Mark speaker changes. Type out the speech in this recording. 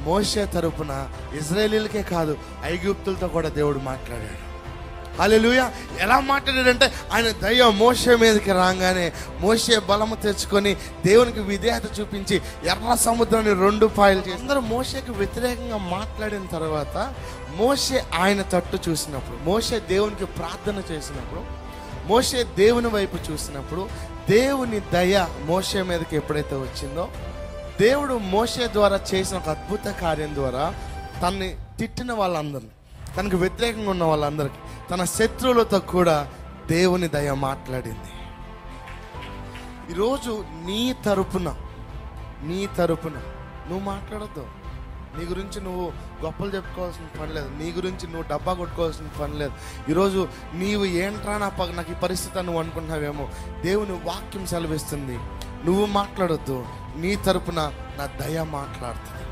Speaker 1: మోషే తరపున ఇశ్రాయేలీలకే కాదు, ఐగుప్తులతో కూడా దేవుడు మాట్లాడాడు. హల్లెలూయా. ఎలా మాట్లాడాడంటే, ఆయన దయ మోషే మీదకి రాగానే మోషే బలము తెచ్చుకొని దేవునికి విధేయత చూపించి ఎర్ర సముద్రాన్ని 2 పాయలు చేసి, అందరూ మోషేకి వ్యతిరేకంగా మాట్లాడిన తర్వాత మోషే ఆయన తట్టు చూసినప్పుడు, మోషే దేవునికి ప్రార్థన చేసినప్పుడు, మోషే దేవుని వైపు చూసినప్పుడు, దేవుని దయ మోషే మీదకి ఎప్పుడైతే వచ్చిందో, దేవుడు మోషే ద్వారా చేసిన ఒక అద్భుత కార్యం ద్వారా తనని తిట్టిన వాళ్ళందరినీ, తనకు వ్యతిరేకంగా ఉన్న వాళ్ళందరికీ, తన శత్రువులతో కూడా దేవుని దయ మాట్లాడింది. ఈరోజు నీ తరపున నువ్వు మాట్లాడద్దు. నీ గురించి నువ్వు గొప్పలు చెప్పుకోవాల్సిన పని లేదు. నీ గురించి నువ్వు డబ్బా కొట్టుకోవాల్సిన పని లేదు. ఈరోజు నీవు ఏంట్రా నాకు ఈ పరిస్థితి నువ్వు అనుకుంటున్నావేమో. దేవుని వాక్యం సెలవిస్తుంది, నువ్వు మాట్లాడొద్దు, నీ తరపున నా దయ మాట్లాడుతుంది.